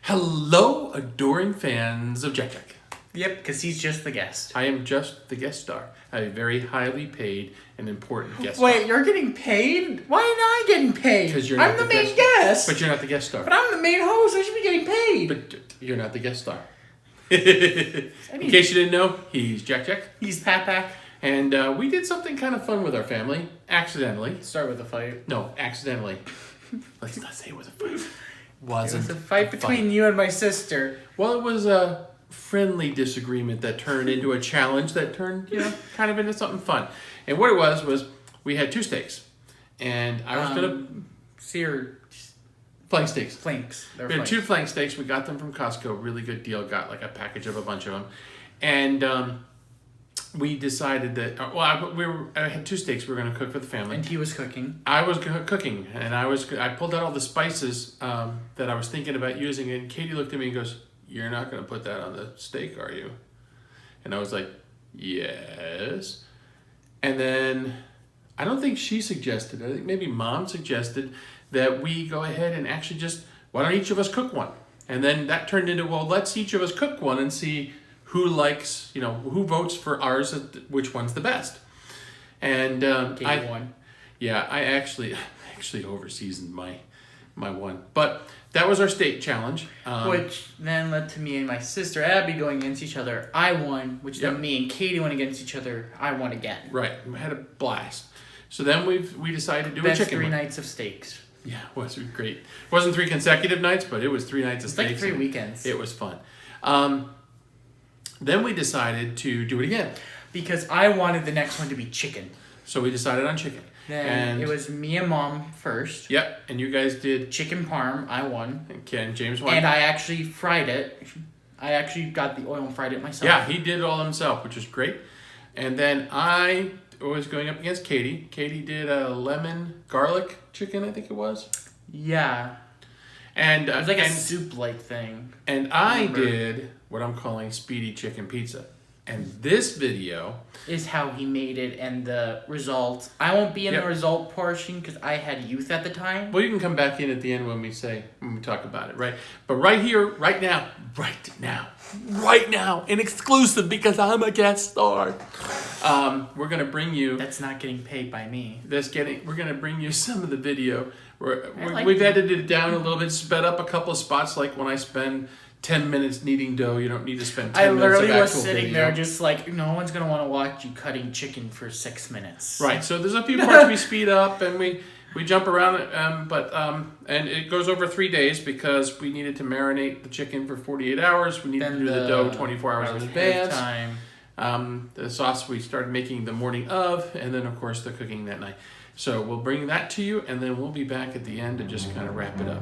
Hello, adoring fans of JaqJaq. Yep, because he's just the guest. I am just the guest star. A very highly paid and important guest star. Wait, you're getting paid? Why am I getting paid? Because you're I'm not the main guest. But you're not the guest star. But I'm the main host. I should be getting paid. But you're not the guest star. In case you didn't know, he's JaqJaq. He's PaqPaq. And we did something kind of fun with our family. Accidentally. Start with a fight. No, accidentally. Let's not say it was a fight. It was a fight between fight. you and my sister. Well, it was a friendly disagreement that turned into a challenge that turned, kind of into something fun. And what it was we had two steaks. And I was going to... Seared... Flank steaks. Flanks. We had two flank steaks. We got them from Costco. Really good deal. Got like a package of a bunch of them. And we decided that... I had two steaks we were going to cook for the family. And he was cooking. I was cooking. And I pulled out all the spices that I was thinking about using. And Katie looked at me and goes, "You're not going to put that on the steak, are you?" And I was like, "Yes." And then I don't think she suggested it. I think maybe Mom suggested that we go ahead and actually just, why don't each of us cook one? And then that turned into, well, let's each of us cook one and see who likes, who votes for ours, which one's the best. And Katie won. Yeah, I actually over-seasoned my one. But that was our state challenge. Which then led to me and my sister Abby going against each other. I won, which then me and Katie went against each other. I won again. Right. We had a blast. So then we decided to do Best a chicken 3 one. nights of steaks. Yeah, it was great. It wasn't 3 consecutive nights, but it was 3 nights of steaks. It's like 3 weekends. It was fun. Then we decided to do it again. Because I wanted the next one to be chicken. So we decided on chicken. Then it was me and Mom first. Yep, and you guys did... Chicken parm, I won. And Ken, James won. And I actually fried it. I actually got the oil and fried it myself. Yeah, he did it all himself, which was great. And then I was going up against Katie. Katie did a lemon garlic chicken, I think it was. Yeah. And it was like a soup-like thing. And I did what I'm calling Spiedie chicken pizza. And this video is how he made it and the results. I won't be in the result portion because I had youth at the time. Well, you can come back in at the end when we talk about it, right? But right here, right now, in exclusive because I'm a guest star. We're gonna bring you. That's not getting paid by me. We're gonna bring you some of the video. We've edited it down a little bit, sped up a couple of spots, like when I spend 10 minutes kneading dough, you don't need to spend 10 minutes of actual video. I literally was sitting there just like, no one's going to want to watch you cutting chicken for 6 minutes. Right, so there's a few parts we speed up and we jump around, and it goes over 3 days because we needed to marinate the chicken for 48 hours. We needed to do the dough 24 hours in advance. The sauce we started making the morning of, and then of course the cooking that night. So we'll bring that to you, and then we'll be back at the end to just kind of wrap it up.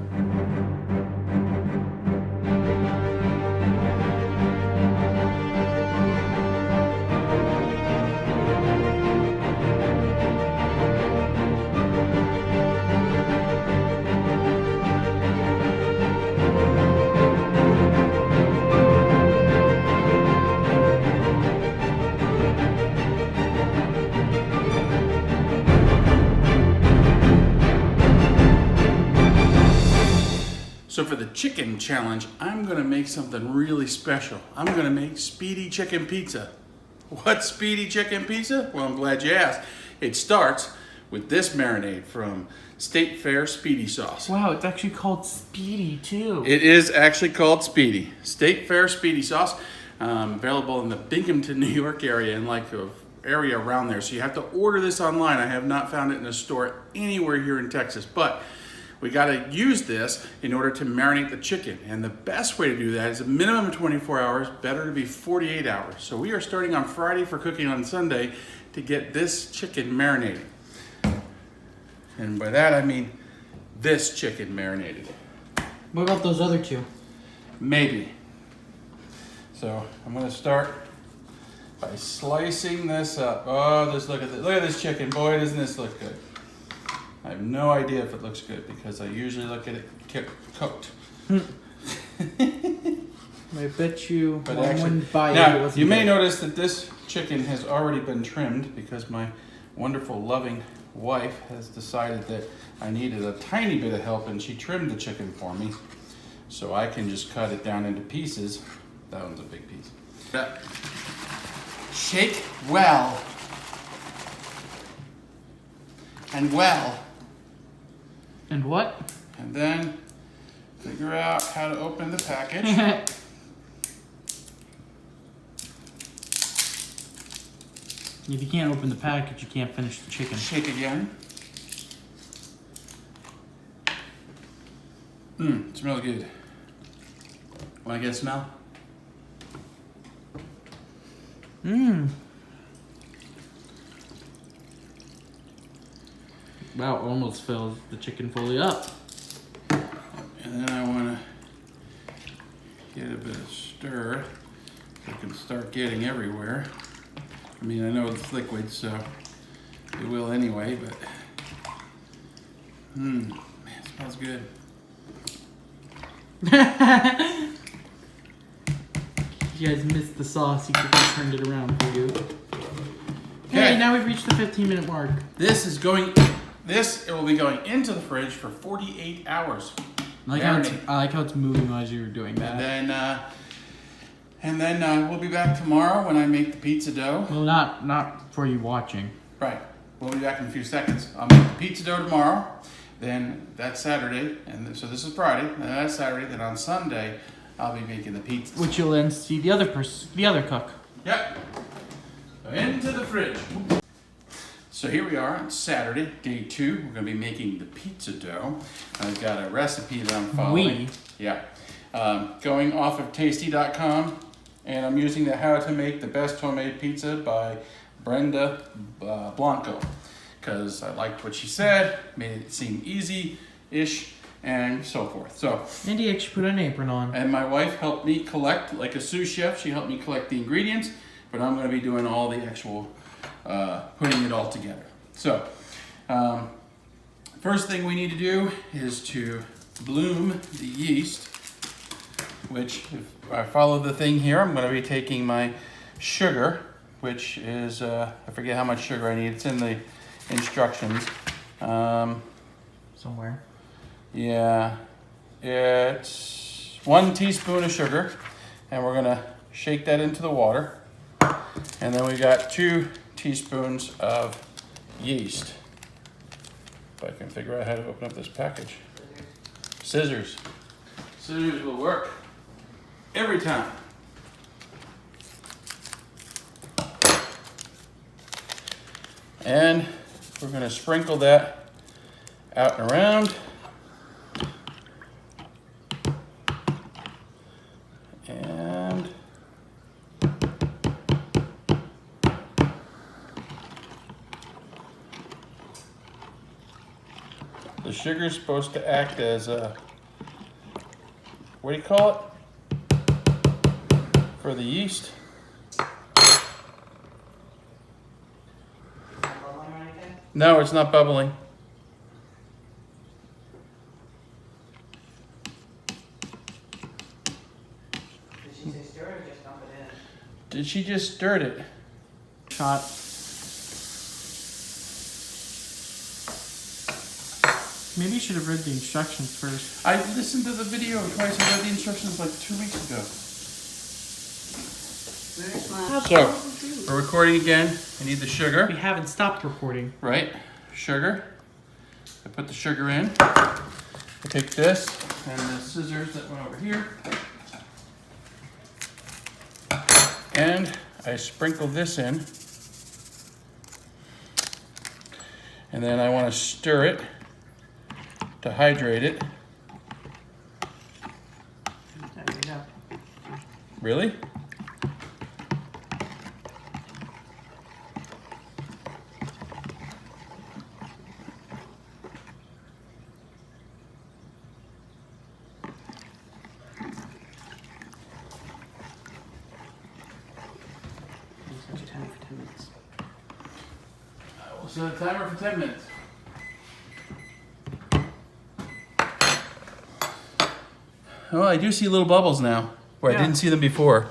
So for the chicken challenge, I'm going to make something really special. I'm going to make Spiedie chicken pizza. What's Spiedie chicken pizza? Well, I'm glad you asked. It starts with this marinade from State Fair Spiedie sauce. Wow, it's actually called Spiedie too. It is actually called Spiedie. State Fair Spiedie sauce, available in the Binghamton, New York area and like the area around there. So you have to order this online. I have not found it in a store anywhere here in Texas, but we got to use this in order to marinate the chicken. And the best way to do that is a minimum of 24 hours, better to be 48 hours. So we are starting on Friday for cooking on Sunday to get this chicken marinated. And by that I mean this chicken marinated. What about those other two? Maybe. So I'm going to start by slicing this up. Oh, look at this. Look at this chicken. Boy, doesn't this look good. I have no idea if it looks good because I usually look at it cooked. I bet you now, you may notice that this chicken has already been trimmed because my wonderful, loving wife has decided that I needed a tiny bit of help and she trimmed the chicken for me. so I can just cut it down into pieces. That one's a big piece. Shake well. And well. And what? And then figure out how to open the package. If you can't open the package, you can't finish the chicken. Shake again. Smells good. Want to get a smell? Wow, almost fills the chicken fully up. And then I want to get a bit of stir so it can start getting everywhere. I mean, I know it's liquid, so it will anyway, but man, it smells good. You guys missed the sauce. You could have turned it around for you. Okay. Hey, now we've reached the 15-minute mark. It will be going into the fridge for 48 hours. I like how it's moving as you were doing that. And then we'll be back tomorrow when I make the pizza dough. Well, not for you watching. Right. We'll be back in a few seconds. I'll make the pizza dough tomorrow. Then that's Saturday, and so this is Friday. And that's Saturday. Then on Sunday, I'll be making the pizza. Which you'll then see the other cook. Yep. So into the fridge. So here we are on Saturday, day 2. We're going to be making the pizza dough. I've got a recipe that I'm following. Yeah. Going off of tasty.com, and I'm using the How to Make the Best Homemade Pizza by Brenda Blanco, because I liked what she said, made it seem easy-ish, and so forth. So, And he actually put an apron on. and my wife helped me collect, like a sous chef, she helped me collect the ingredients, but I'm going to be doing all the actual putting it all together. So, first thing we need to do is to bloom the yeast, which if I follow the thing here, I'm going to be taking my sugar, which is, I forget how much sugar I need. It's in the instructions. Somewhere. Yeah, it's 1 teaspoon of sugar, and we're going to shake that into the water. And then we got 2 teaspoons of yeast. If I can figure out how to open up this package. Scissors. Scissors will work every time. And we're going to sprinkle that out and around. And the sugar is supposed to act as a, what do you call it? For the yeast. No, it's not bubbling. Did she say stir it or just dump it in? Did she just stir it? Shot. Maybe you should have read the instructions first. I listened to the video twice. I read the instructions like 2 weeks ago. So, we're recording again. I need the sugar. We haven't stopped recording. Right? Sugar. I put the sugar in. I take this and the scissors that went over here. And I sprinkle this in. And then I want to stir it to hydrate it. There you go. Really? We'll set a timer for 10 minutes. Oh, I do see little bubbles now, where I didn't see them before.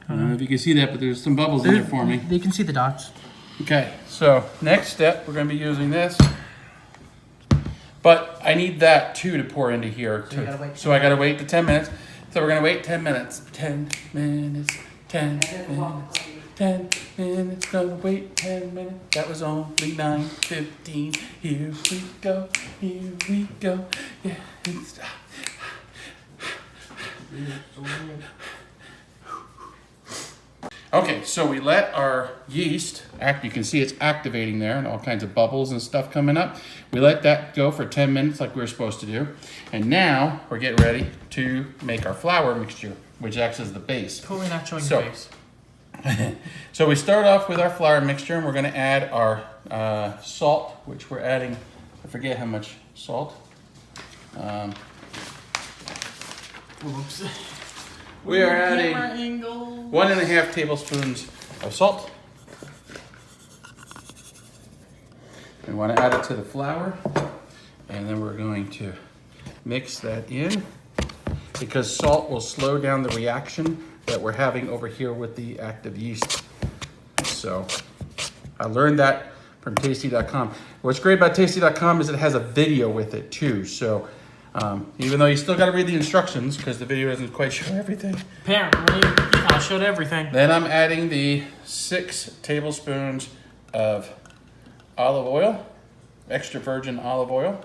I don't know if you can see that, but there's some bubbles in there for me. You can see the dots. Okay, so next step, we're going to be using this. But I need that too to pour into here. So you gotta wait So I gotta wait the 10 minutes. So we're gonna wait 10 minutes. 10 minutes, 10 minutes, 10 minutes, gonna wait 10 minutes. That was only 9:15. Here we go, here we go. Yeah, it's... Okay, so we let our yeast act. You can see it's activating there and all kinds of bubbles and stuff coming up. We let that go for 10 minutes like we were supposed to do. And now we're getting ready to make our flour mixture, which acts as the base. Totally not showing So- your face. So we start off with our flour mixture, and we're going to add our salt, which we're adding, I forget how much salt. Oops. We are adding Camera angle. 1.5 tablespoons of salt. We want to add it to the flour, and then we're going to mix that in, because salt will slow down the reaction that we're having over here with the active yeast. So I learned that from tasty.com. What's great about tasty.com is it has a video with it too. So even though you still got to read the instructions because the video doesn't quite show everything. Apparently, I showed everything. Then I'm adding the 6 tablespoons of olive oil, extra virgin olive oil.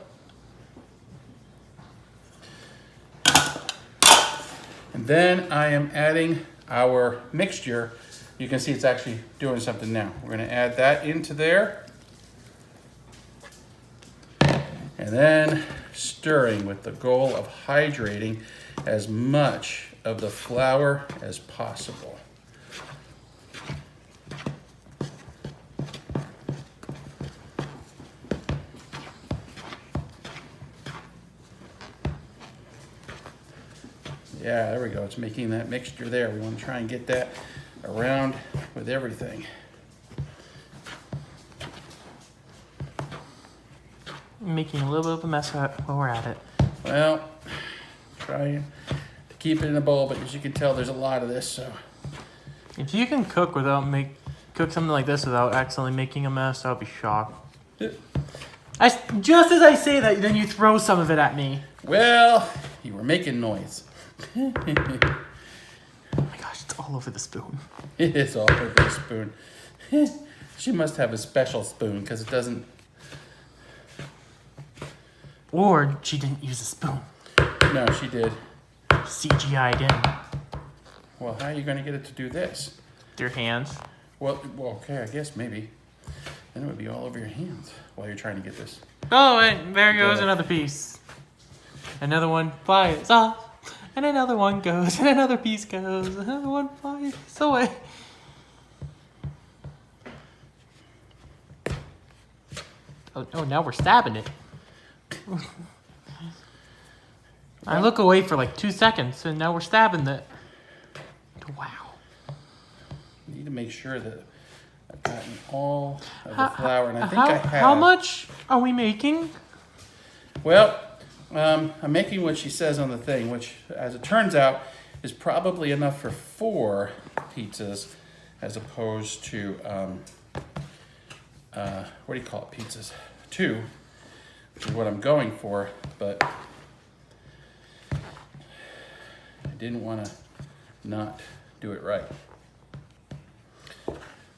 And then I am adding our mixture. You can see it's actually doing something now. We're going to add that into there. And then stirring with the goal of hydrating as much of the flour as possible. Yeah, there we go. It's making that mixture there. We want to try and get that around with everything. Making a little bit of a mess while we're at it. Well, trying to keep it in a bowl, but as you can tell, there's a lot of this, so. If you can cook cook something like this without accidentally making a mess, I'll be shocked. Just as I say that, then you throw some of it at me. Well, you were making noise. Oh my gosh, it's all over the spoon. It is all over the spoon. She must have a special spoon because it doesn't. Or she didn't use a spoon. No, she did. CGI'd in. Well, how are you going to get it to do this? With your hands. Well, okay, I guess maybe. Then it would be all over your hands while you're trying to get this. Oh, and there goes Go. another piece. Another one flies off. And another one goes. And another piece goes. Another one flies away. Oh, now we're stabbing it. I look away for like 2 seconds, and now we're stabbing it. Wow. You need to make sure that I've gotten all of the flour, and I think I have. How much are we making? Well, I'm making what she says on the thing, which, as it turns out, is probably enough for 4 pizzas, as opposed to, what do you call it, pizzas? 2, which is what I'm going for, but I didn't want to not do it right.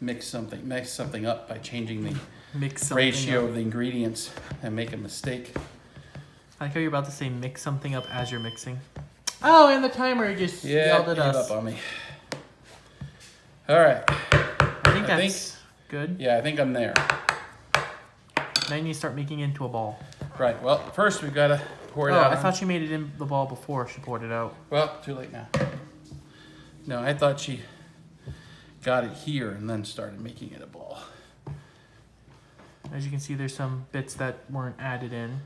Mix something up by changing the Mix something ratio up. of the ingredients and make a mistake. I like how you're about to say mix something up as you're mixing. Oh, and the timer just yelled at give us. up on me. All right. I think that's good. Yeah, I think I'm there. Now you need to start making it into a ball. Right. Well, first we've got to pour it Oh, out. I thought she made it in the ball before she poured it out. Well, too late now. No, I thought she got it here and then started making it a ball. As you can see, there's some bits that weren't added in.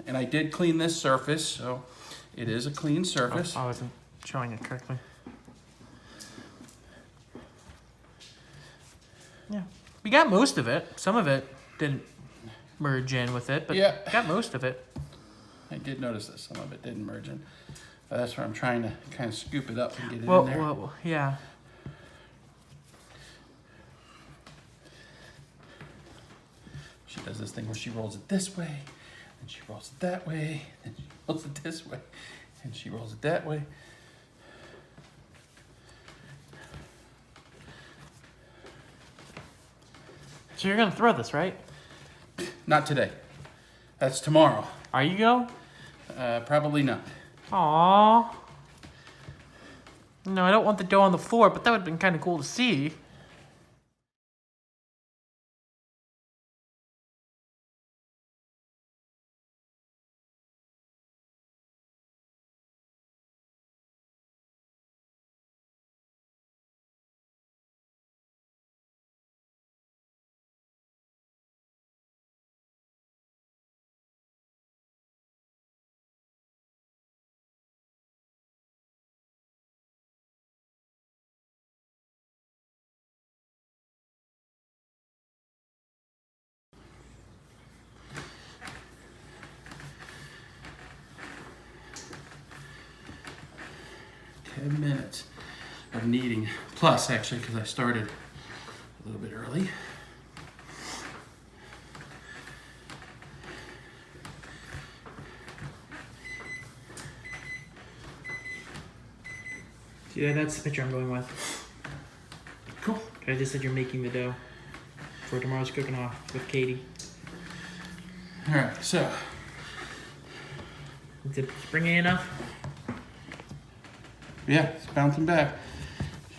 And I did clean this surface, so it is a clean surface. Oh, I wasn't showing it correctly. Yeah. We got most of it. Some of it didn't merge in with it, but Yeah. got most of it. I did notice that some of it didn't merge in. That's where I'm trying to kind of scoop it up and get it Well, in there. well, yeah. She does this thing where she rolls it this way, and she rolls it that way, and she rolls it this way, and she rolls it that way. So you're gonna throw this, right? Not today. That's tomorrow. Are you go? Probably not. Aww. No, I don't want the dough on the floor, but that would have been kind of cool to see. Minutes of kneading, plus actually because I started a little bit early. Yeah, that's the picture I'm going with. Cool. I just said you're making the dough for tomorrow's Cookoff with Katie. All right, so Is it springy enough? yeah, it's bouncing back.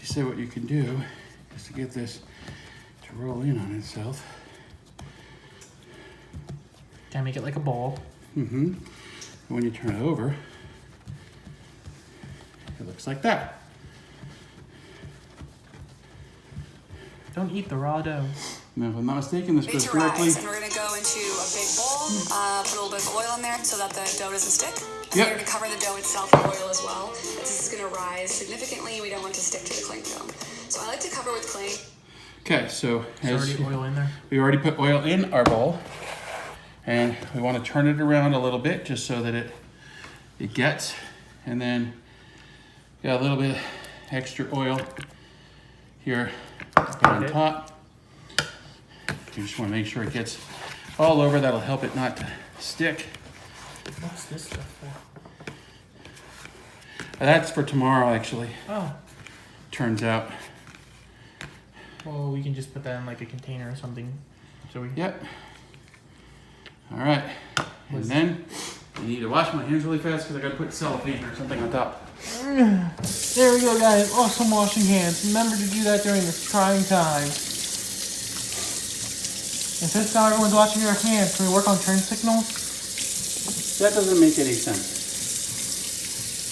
She said what you can do is to get this to roll in on itself. Can I make it like a ball? Mm-hmm. When you turn it over, it looks like that. Don't eat the raw dough. Now, if I'm not mistaken, this goes To directly. rise, and we're gonna go into a big bowl, put a little bit of oil in there so that the dough doesn't stick. And Yep. we're gonna cover the dough itself with oil as well. This is gonna rise significantly. We don't want it to stick to the cling film. So I like to cover with cling. Okay, so There's as already oil in there. we already put oil in our bowl, and we want to turn it around a little bit just so that it gets, and then got a little bit extra oil here on Okay. top. You just want to make sure it gets all over. That'll help it not to stick. What's this stuff for? That's for tomorrow, actually. Oh. Turns out. Well, we can just put that in like a container or something. So we. Yep. All right. And then I need to wash my hands really fast because I got to put cellophane or something on top. There we go, guys. Awesome washing hands. Remember to do that during this trying time. And since now everyone's washing their hands, can we work on turn signals? That doesn't make any sense.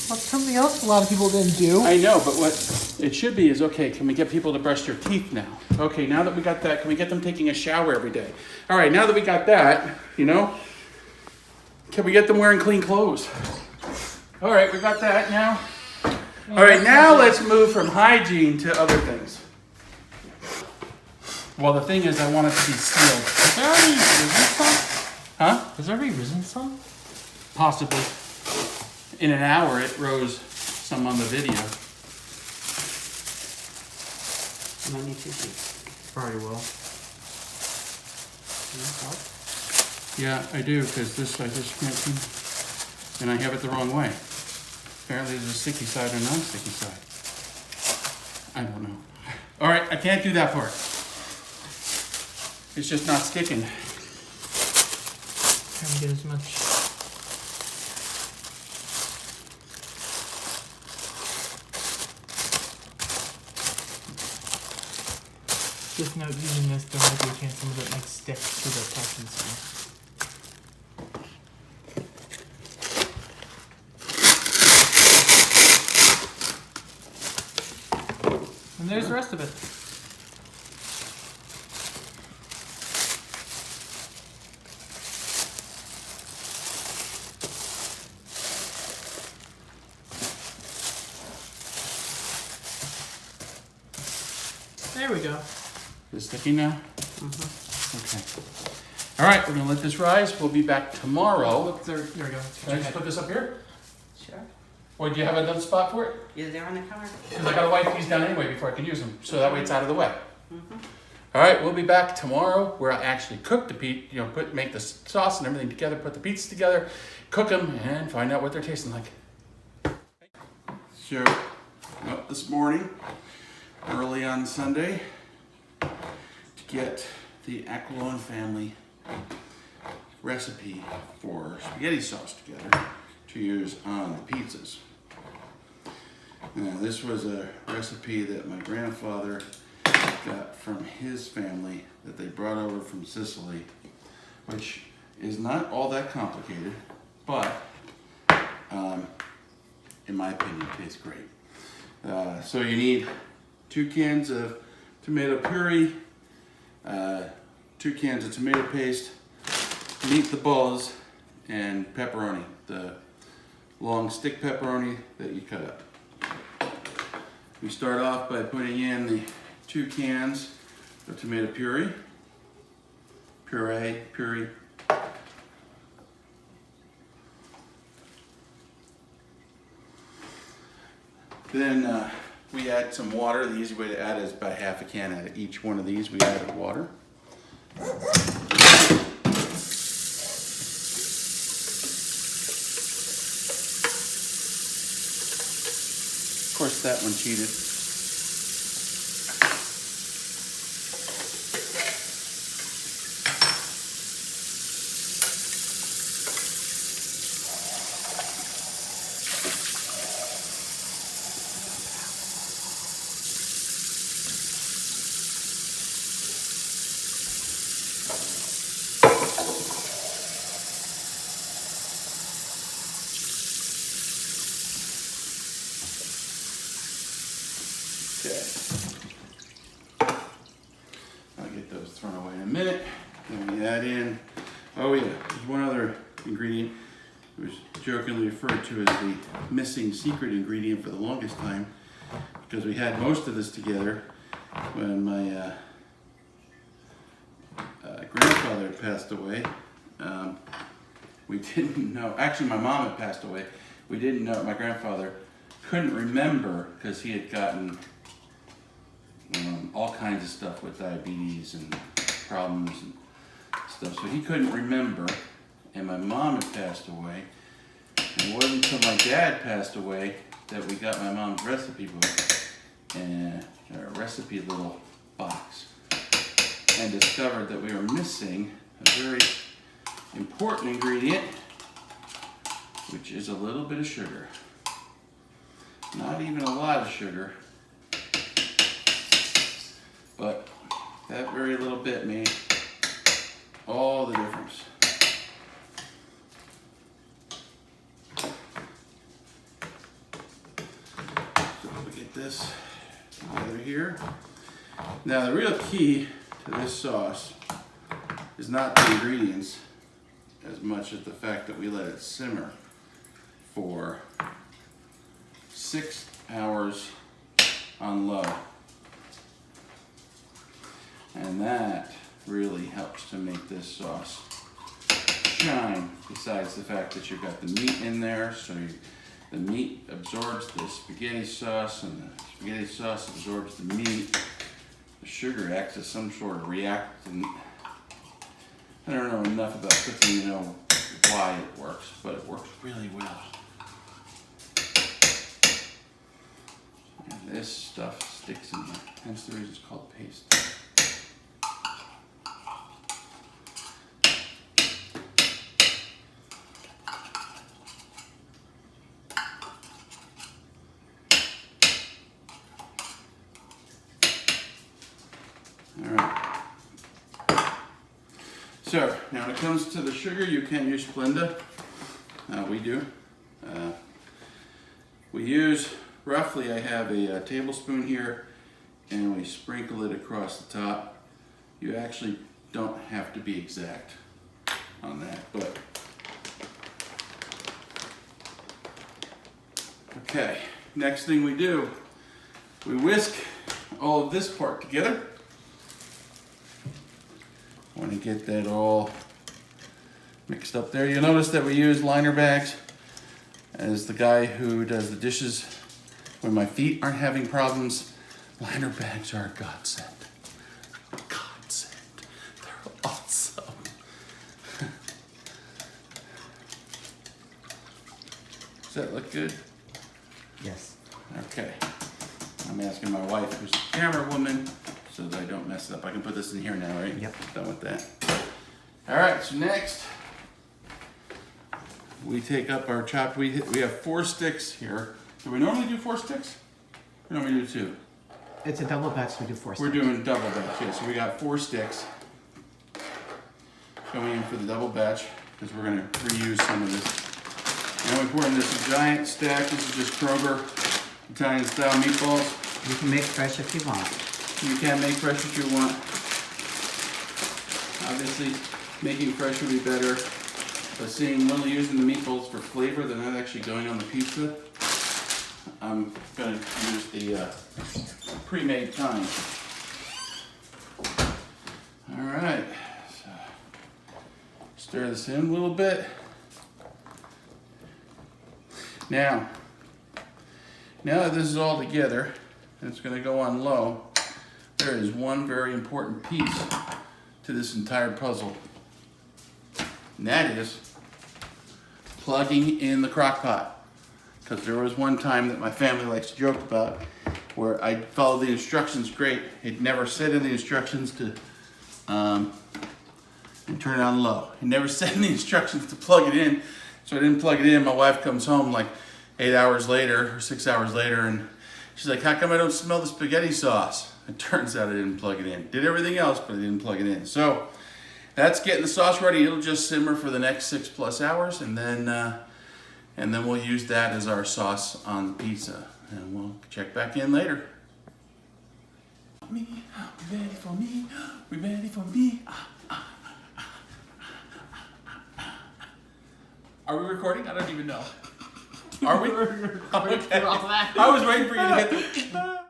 That's something else a lot of people didn't do. I know, but what it should be is, okay, can we get people to brush their teeth now? Okay, now that we got that, can we get them taking a shower every day? All right, now that we got that, can we get them wearing clean clothes? All right, we got that now. All right, now let's move from hygiene to other things. Well, the thing is, I want it to be sealed. Is there already risen some? Huh? Is there already risen some? Possibly. In an hour, it rose some on the video. Probably will. Yeah, I do, because this I just can't seem, and I have it the wrong way. Apparently there's a sticky side and non-sticky side. I don't know. All right, I can't do that part. It's just not sticking. Trying to get as much. Just note using this, there might be a chance some of it might stick to the top and stuff. And there's the rest of it. There we go. Is it sticky now? Okay. All right, we're gonna let this rise. We'll be back tomorrow. Look, there we go. Can I just put this up here? Sure. Or do you have another spot for it? Either there on the counter. Because I gotta wipe these down anyway before I can use them, so that way it's out of the way. All All right, we'll be back tomorrow where I actually cook the make the sauce and everything together, put the pizzas together, cook them, and find out what they're tasting like. So, up this morning, early on Sunday, to get the AQUILONE family recipe for spaghetti sauce together to use on the pizzas. Now, this was a recipe that my grandfather got from his family that they brought over from Sicily, which is not all that complicated, but in my opinion, tastes great. So you need 2 cans of tomato puree, 2 cans of tomato paste, meatballs, and pepperoni, the long stick pepperoni that you cut up. We start off by putting in the 2 cans of tomato puree. Then we add some water. The easy way to add is by half a can at each one of these. We add water. Of course, that one cheated. Okay. I'll get those thrown away in a minute. Then we add in, oh yeah, there's one other ingredient. It was jokingly referred to as the missing secret ingredient for the longest time, because we had most of this together when my grandfather had passed away. We didn't know, actually my mom had passed away. We didn't know, my grandfather couldn't remember because he had gotten all kinds of stuff with diabetes and problems and stuff, so he couldn't remember, and my mom had passed away, and it wasn't until my dad passed away that we got my mom's recipe book and a recipe little box, and discovered that we were missing a very important ingredient, which is a little bit of sugar. Not even a lot of sugar, but that very little bit made all the difference. So we get this together here. Now the real key to this sauce is not the ingredients as much as the fact that we let it simmer for 6 hours on low. And that really helps to make this sauce shine, besides the fact that you've got the meat in there, so the meat absorbs the spaghetti sauce, and the spaghetti sauce absorbs the meat. The sugar acts as some sort of reactant. I don't know enough about cooking to know why it works, but it works really well. And this stuff sticks in there. Hence the reason it's called paste. Alright. So, now when it comes to the sugar, you can use Splenda. We do. We use, roughly, I have a tablespoon here, and we sprinkle it across the top. You actually don't have to be exact on that, but okay. Next thing we do, we whisk all of this part together. I want to get that all mixed up there. You'll notice that we use liner bags. As the guy who does the dishes when my feet aren't having problems, liner bags are a godsend. God. Does that look good? Yes. Okay. I'm asking my wife, who's the camera woman, so that I don't mess it up. I can put this in here now, right? Yep. Done with that. All right, so next, we take up our chopped, we have 4 sticks here. Do we normally do 4 sticks? Or no, we do 2? It's a double batch, we do 4 We're sticks. doing double batch, yeah. So we got 4 sticks going in for the double batch because we're gonna reuse some of this. Now we pour in this giant stack. This is just Kroger Italian style meatballs. You can make fresh if you want. You can make fresh if you want. Obviously, making fresh would be better. But seeing Lily using the meatballs for flavor, they're not actually going on the pizza. I'm gonna use the pre-made kind. All right, so stir this in a little bit. Now that this is all together, and it's gonna go on low, there is one very important piece to this entire puzzle. And that is plugging in the crock pot. Because there was one time that my family likes to joke about where I followed the instructions great. It never said in the instructions to turn it on low. It never said in the instructions to plug it in. So I didn't plug it in. My wife comes home like 8 hours later or 6 hours later and she's like, how come I don't smell the spaghetti sauce? It turns out I didn't plug it in. Did everything else, but I didn't plug it in. So that's getting the sauce ready. It'll just simmer for the next 6+ hours and then we'll use that as our sauce on the pizza. And we'll check back in later. Me, we ready for me, we ready for me. Are we recording? I don't even know. Are we? Okay. I was waiting for you to hit the...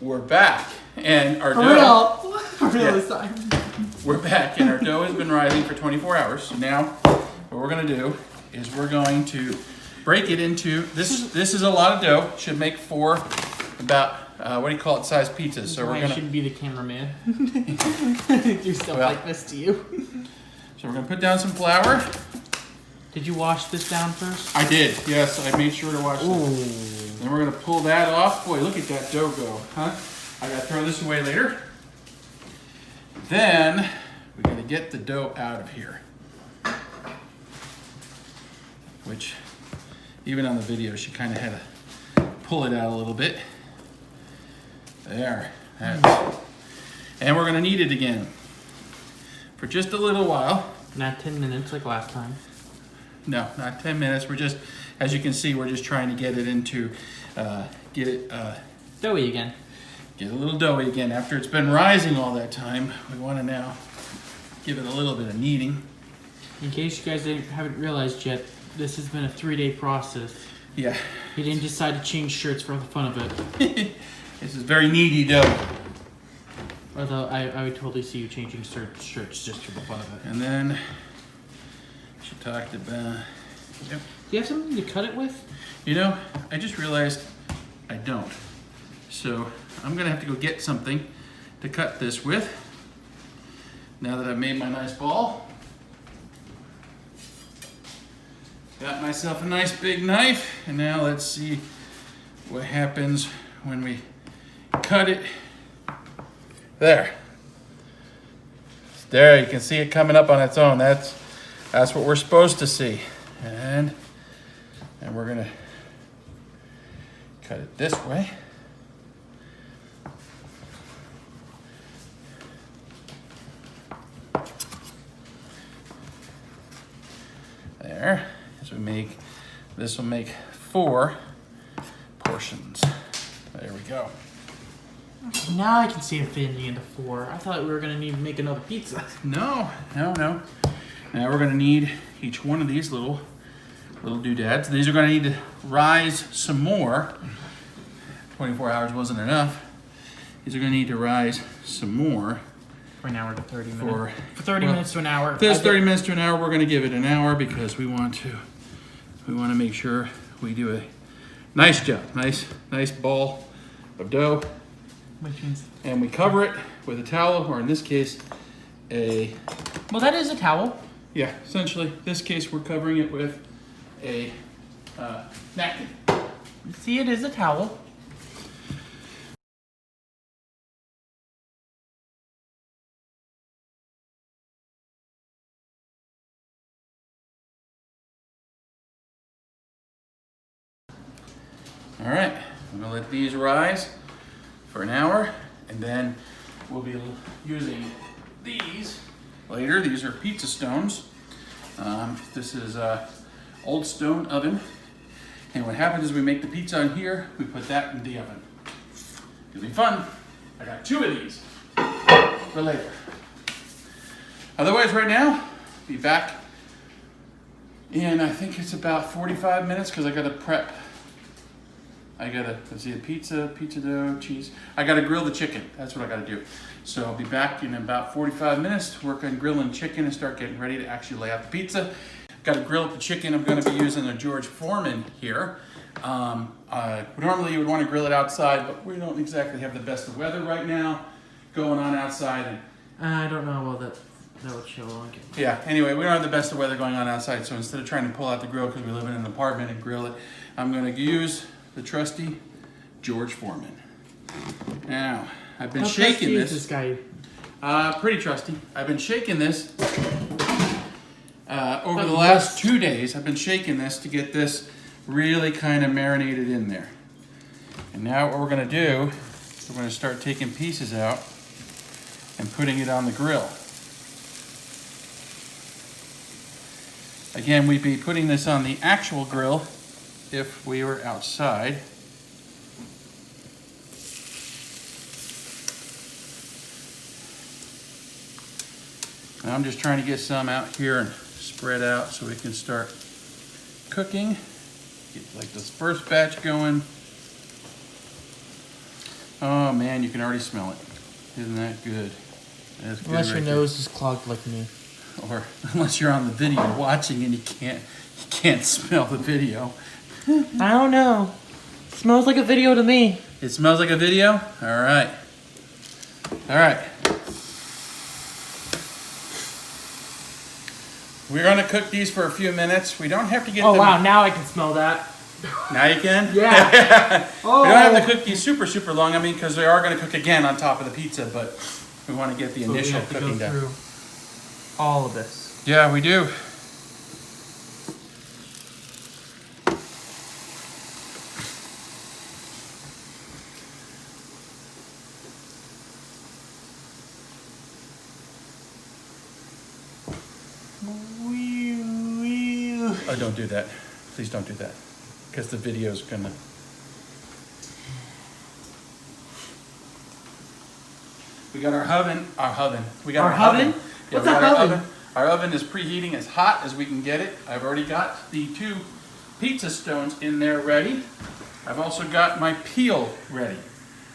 We're back, and our dough... For real this time. We're back, and our dough has been rising for 24 hours. So now, what we're gonna do is we're going to break it into, this is a lot of dough, should make 4 about, what do you call it, size pizzas. So we're I gonna, shouldn't be the cameraman. Do stuff like this to you. so we're gonna put down some flour. Did you wash this down first? I did, yes, I made sure to wash this. Then we're gonna pull that off. Boy, look at that dough go, huh? I gotta throw this away later. Then, we gotta get the dough out of here. Which, even on the video, she kind of had to pull it out a little bit. There. And we're going to knead it again for just a little while. Not 10 minutes like last time. No, not 10 minutes. We're just, as you can see, we're just trying to get it into, Doughy again. Get a little doughy again. After it's been rising all that time, we want to now give it a little bit of kneading. In case you guys haven't realized yet, this has been a 3-day process. Yeah. He didn't decide to change shirts for the fun of it. This is very kneady dough. Although I would totally see you changing shirts just for the fun of it. And then she talked about... Yep. Do you have something to cut it with? You know, I just realized I don't. So I'm gonna have to go get something to cut this with. Now that I've made my nice ball. Got myself a nice big knife, and now let's see what happens when we cut it. There. There, you can see it coming up on its own. That's what we're supposed to see. And we're gonna cut it this way. There. So this will make 4 portions. There we go. Now I can see it fitting into 4. I thought we were gonna need to make another pizza. No. Now we're gonna need each one of these little doodads. These are gonna need to rise some more. 24 hours wasn't enough. These are gonna need to rise some more. For an hour to 30 minutes. For 30 minutes to an hour. If there's 30 minutes to an hour, we're gonna give it an hour because we want to make sure we do a nice job. Nice ball of dough. Which means... And we cover it with a towel, or in this case, Well, that is a towel. yeah, essentially, this case we're covering it with a napkin. See, it is a towel. All right, I'm gonna let these rise for an hour, and then we'll be using these later. These are pizza stones. This is old stone oven. And what happens is we make the pizza on here, we put that in the oven. It'll be fun. I got 2 of these for later. Otherwise, right now, be back in, I think it's about 45 minutes because I gotta prep. I gotta, let's see, pizza dough, cheese. I gotta grill the chicken. That's what I gotta do. So I'll be back in about 45 minutes to work on grilling chicken and start getting ready to actually lay out the pizza. Gotta grill up the chicken. I'm gonna be using a George Foreman here. Normally you would wanna grill it outside, but we don't exactly have the best of weather right now going on outside. And I don't know how well that would show on camera. yeah, anyway, we don't have the best of weather going on outside, so instead of trying to pull out the grill because we live in an apartment and grill it, I'm gonna use the trusty George Foreman. Now, I've been shaking this guy. pretty trusty. I've been shaking this over the last 2 days. I've been shaking this to get this really kind of marinated in there. And now what we're gonna do, we're gonna start taking pieces out and putting it on the grill. Again, we'd be putting this on the actual grill if we were outside. Now I'm just trying to get some out here and spread out so we can start cooking. Get like this first batch going. Oh man, you can already smell it. Isn't that good? That's good. Unless your right there. nose is clogged like me. Or unless you're on the video watching and you can't smell the video. I don't know. Smells like a video to me. It smells like a video? All right. All right. We're gonna cook these for a few minutes. We don't have to get Oh them. wow, now I can smell that. Now you can? Yeah. Oh. We don't have to cook these super long, I mean, because we are gonna cook again on top of the pizza, but we wanna get the So we initial have to cooking go done. through all of this. Yeah, we do. Oh, don't do that. Please don't do that. Because the video's gonna... We got our oven. We got Our our oven. oven? Yeah, What's we got a our oven? Our oven is preheating as hot as we can get it. I've already got the 2 pizza stones in there ready. I've also got my peel ready.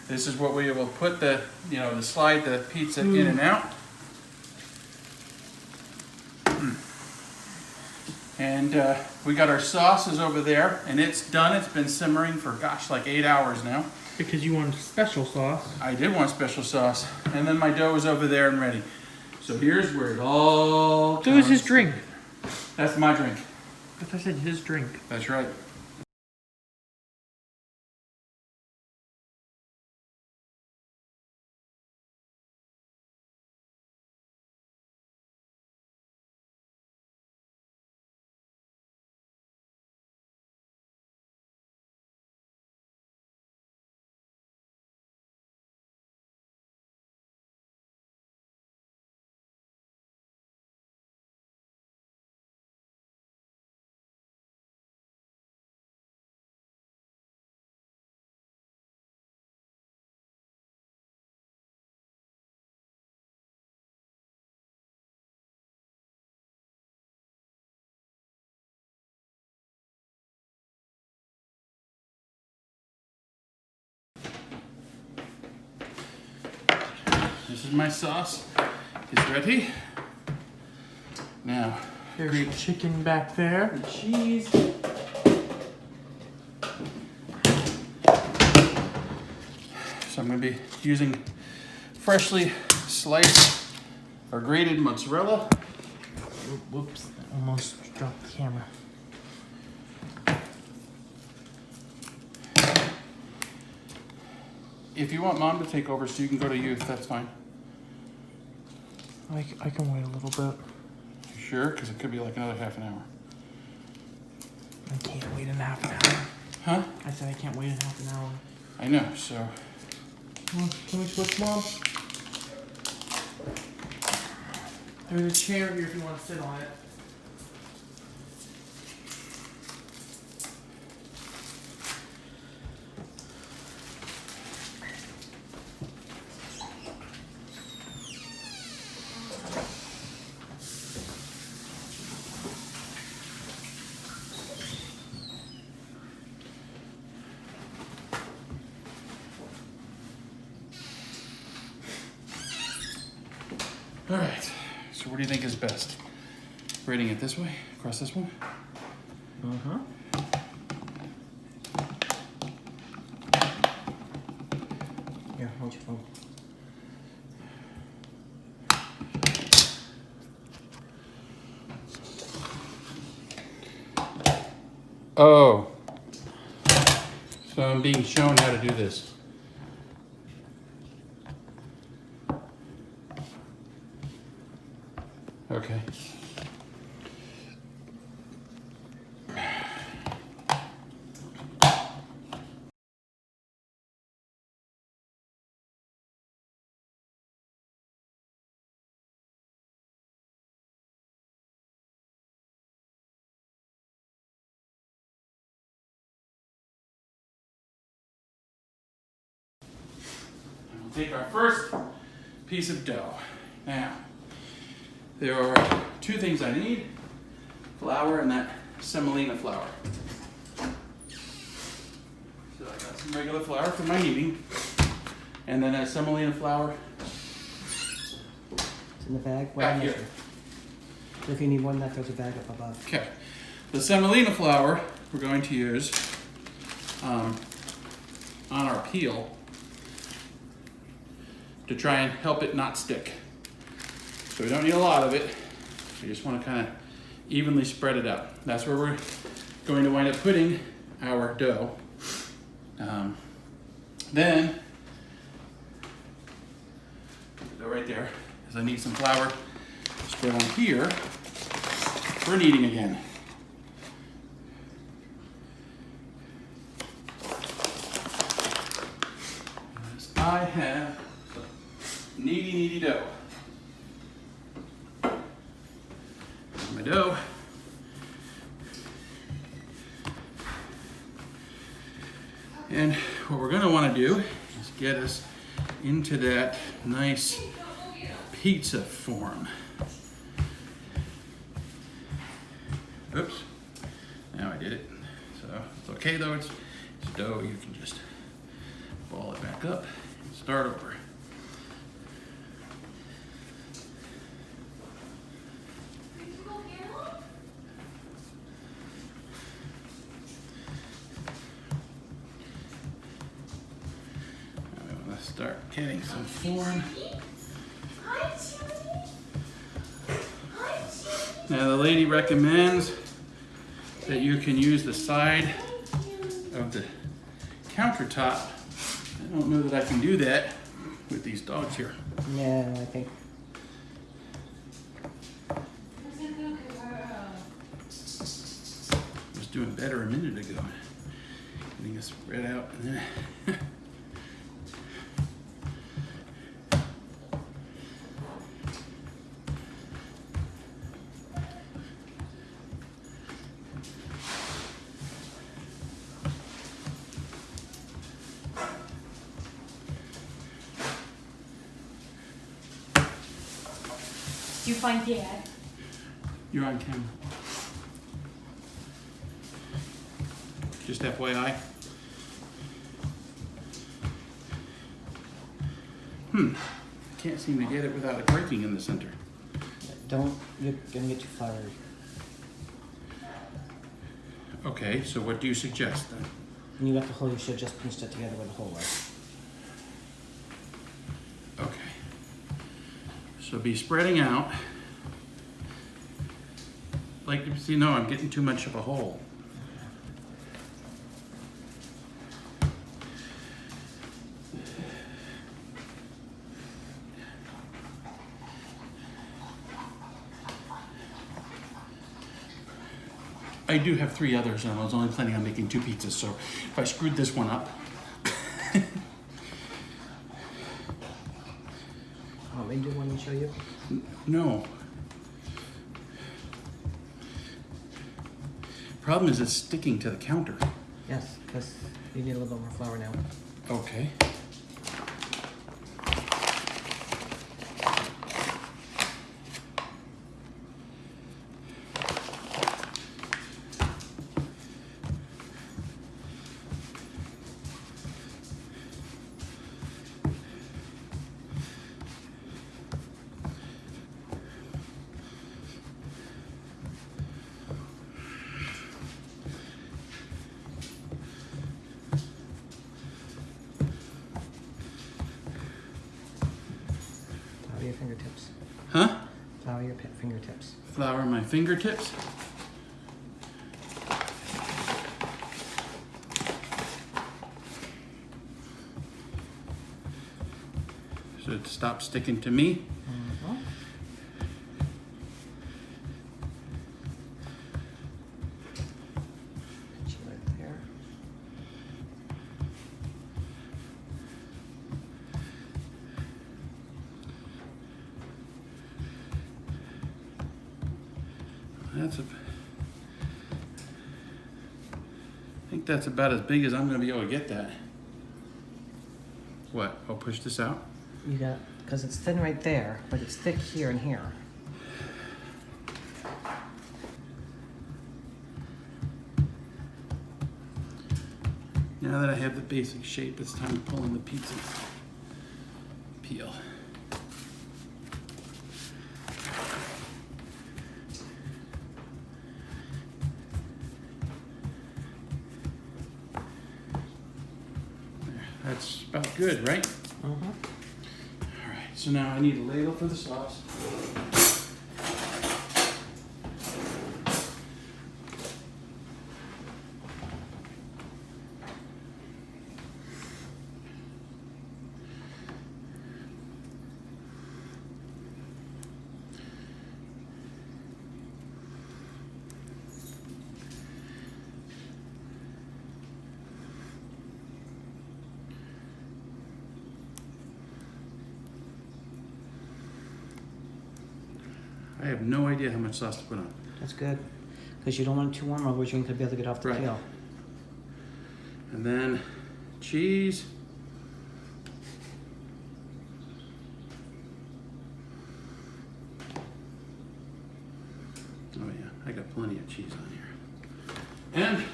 This is what we will put the, to slide the pizza in and out. And we got our sauces over there, and it's done. It's been simmering for, gosh, like 8 hours now. Because you want special sauce. I did want special sauce. And then my dough is over there and ready. So here's where it all So is comes his drink. together. That's my drink. But I said his drink. That's right. This is my sauce. It's ready. Now, There's your chicken back there. The cheese. so I'm going to be using freshly sliced or grated mozzarella. Whoops, I almost dropped the camera. If you want Mom to take over so you can go to youth, that's fine. I can wait a little bit. You sure? Because it could be like another half an hour. I can't wait in half an hour. Huh? I said I can't wait in half an hour. I know, so. Well, can we switch, Mom? There's a chair here if you want to sit on it. All right, so what do you think is best? Braiding it this way, across this one? Uh-huh. Here, hold your phone. Oh. So I'm being shown how to do this. Okay. We'll take our first piece of dough. Now, there are two things I need, flour and that semolina flour. So I got some regular flour for my kneading, and then a semolina flour It's in the bag. back here. If you need one, there's a bag up above. Okay, the semolina flour we're going to use on our peel to try and help it not stick. So we don't need a lot of it. We just want to kind of evenly spread it out. That's where we're going to wind up putting our dough. Then, go right there, because I need some flour spread on here for kneading again. As I have some kneady dough. My dough. And what we're going to want to do is get us into that nice pizza form. Oops. Now I did it. So it's okay though. It's dough. You can just ball it back up and start over. Start getting some form. Now the lady recommends that you can use the side of the countertop. I don't know that I can do that with these dogs here. Yeah, I think. I was doing better a minute ago. Getting it spread out and then Do you find Dad? you're on camera. Just FYI. Can't seem to get it without it breaking in the center. Don't, you're gonna get too floury. Okay, so what do you suggest then? When you got the hole, you should have just pinched it together where the hole was. Okay. So be spreading out. Like, see, no, I'm getting too much of a hole. I do have 3 others, and I was only planning on making 2 pizzas, so if I screwed this one up. Want me to do one and show you? No. Problem is it's sticking to the counter. Yes, because you need a little bit more flour now. Okay. Flour your fingertips. Huh? Flour your fingertips. Flour my fingertips. So it stops sticking to me. Mm-hmm. Right there. That's a. I think that's about as big as I'm going to be able to get that. What? I'll push this out. You got, because it's thin right there, but it's thick here and here. Now that I have the basic shape, it's time to pull in the pizza peel. There, that's about good, right? Mm-hmm. All right, so now I need a ladle for the sauce. I have no idea how much sauce to put on. That's good. Because you don't want it too warm, otherwise you ain't going to be able to get off the Right. peel. And then cheese. Oh yeah, I got plenty of cheese on here. And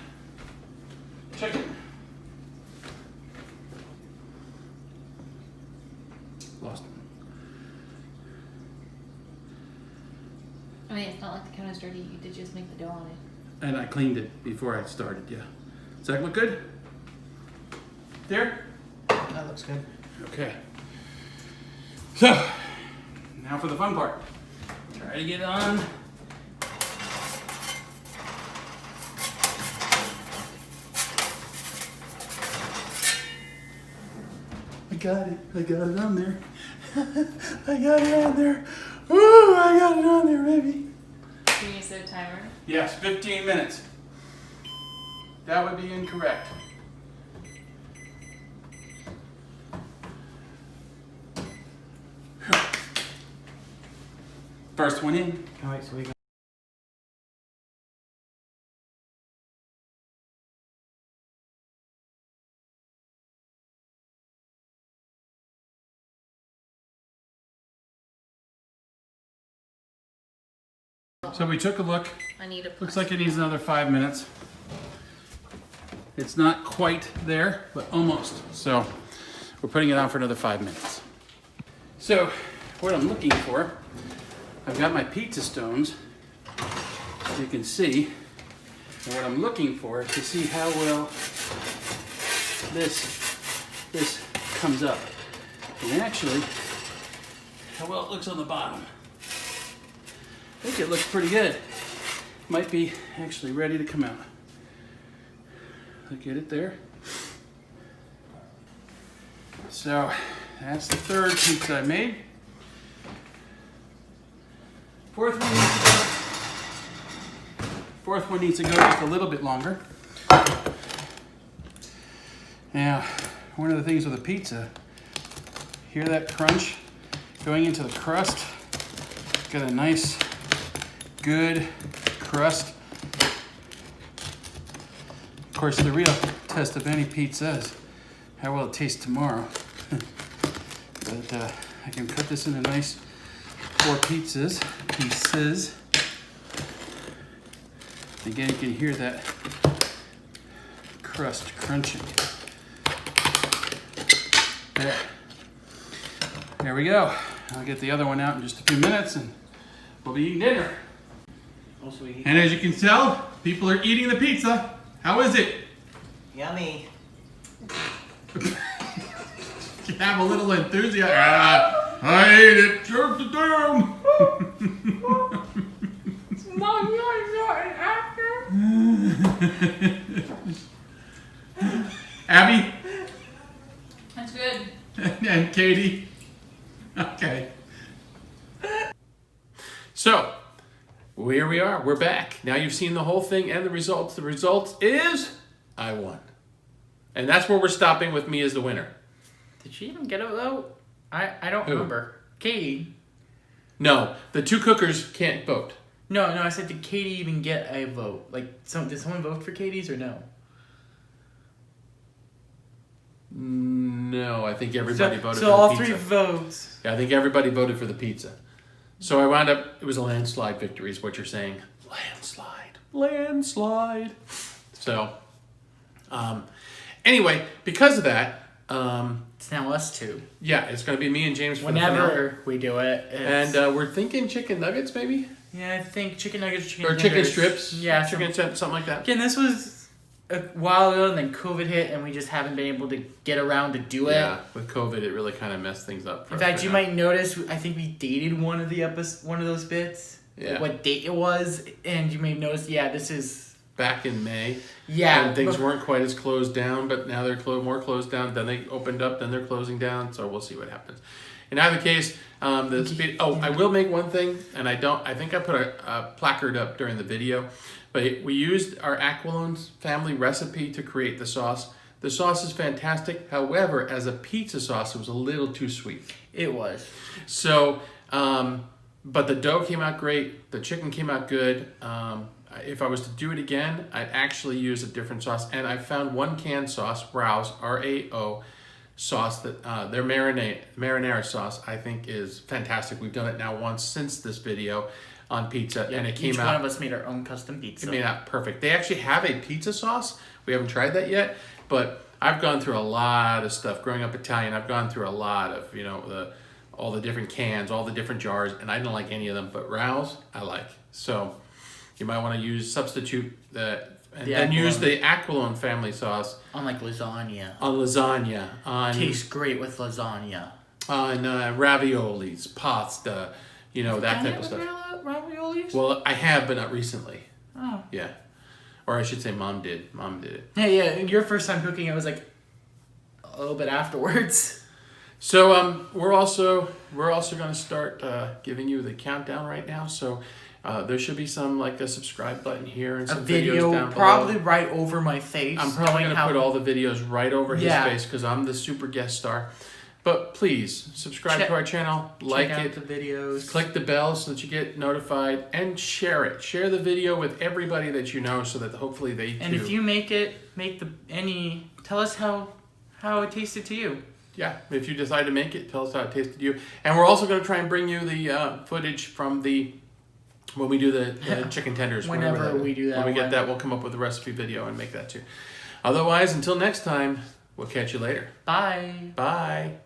chicken. Lost one. I mean, it's not like the counter's dirty. You did just make the dough on it. And I cleaned it before I started, yeah. Does that look good? There? That looks good. Okay. So, now for the fun part. Try to get it on. I got it. I got it on there. I got it on there. Woo! I got it on there, baby. Can you set a timer? Yes, 15 minutes. That would be incorrect. First one in. All right, so we got. So we took a look. I need a. Looks like it needs another 5 minutes. It's not quite there, but almost. So we're putting it on for another 5 minutes. So what I'm looking for, I've got my pizza stones, as you can see. And what I'm looking for is to see how well this comes up. And actually, how well it looks on the bottom. I think it looks pretty good. Might be actually ready to come out. Look at it there. So that's the third pizza I made. Fourth one needs to go. Fourth one needs to go just a little bit longer. Now, one of the things with a pizza, hear that crunch going into the crust? Got a nice, good crust. Of course, the real test of any pizza is how well it tastes tomorrow. But I can cut this into nice 4 pieces. Again, you can hear that crust crunching. There we go. I'll get the other one out in just a few minutes and we'll be eating dinner. And as you can tell, people are eating the pizza. How is it? Yummy. You have a little enthusiasm. I ate it. Jerk it down. Mom, you're not an actor. Abby That's good. and Katie. Okay. So, here we are. We're back. Now you've seen the whole thing and the results. The result is I won. And that's where we're stopping with me as the winner. Did she even get a vote? I don't Who? remember. Katie. No, the 2 cookers can't vote. No, I said, did Katie even get a vote? Like, did someone vote for Katie's or no? No, I think everybody voted for so the all pizza. 3 votes. Yeah, I think everybody voted for the pizza. So I wound up, it was a landslide victory is what you're saying. Landslide. So, anyway, because of that, It's now us 2. yeah, it's going to be me and James for the finale. Whenever we do it. And we're thinking chicken nuggets, maybe? Yeah, I think chicken nuggets, chicken Or chicken tenders. strips. Yeah, Chicken something like that. Again, this was a while ago, and then COVID hit, and we just haven't been able to get around to do it. Yeah, with COVID, it really kind of messed things up for In us fact, right you now. might notice, I think we dated one of those bits. Yeah. What date it was, and you may have noticed, this is... Back in May. Yeah. And things weren't quite as closed down, but now they're more closed down. Then they opened up, then they're closing down. So we'll see what happens. In either case, I will make one thing, and I think I put a placard up during the video, but we used our AQUILONE family recipe to create the sauce. The sauce is fantastic. However, as a pizza sauce, it was a little too sweet. It was. So, but the dough came out great. The chicken came out good. If I was to do it again, I'd actually use a different sauce. And I found one canned sauce, Rao's, R-A-O, sauce, that their marinara sauce, I think is fantastic. We've done it now once since this video on pizza, and it came Each out... one of us made our own custom pizza. It made out perfect. They actually have a pizza sauce. We haven't tried that yet, but I've gone through a lot of stuff. Growing up Italian, I've gone through a lot of, all the different cans, all the different jars, and I don't like any of them, but Rao's, I like. So... you might want to substitute that, and then use the AQUILONE family sauce on like lasagna. On lasagna, tastes great with lasagna. On raviolis, pasta, that type of stuff. Raviolis? Well, I have, but not recently. Oh. Yeah, or I should say, Mom did. Mom did it. Yeah. Your first time cooking, it was like a little bit afterwards. So we're also going to start giving you the countdown right now. So. There should be a subscribe button here and some videos down below. Probably right over my face. I'm probably going to put all the videos right over his face because I'm the super guest star. But please, subscribe to our channel, like it, the videos, click the bell so that you get notified, and share it. Share the video with everybody that you know so that hopefully they And if you tell us how it tasted to you. Yeah, if you decide to make it, tell us how it tasted to you. And we're also going to try and bring you the footage from when we do the chicken tenders. Whenever we do that. When we get that, we'll come up with a recipe video and make that too. Otherwise, until next time, we'll catch you later. Bye. Bye.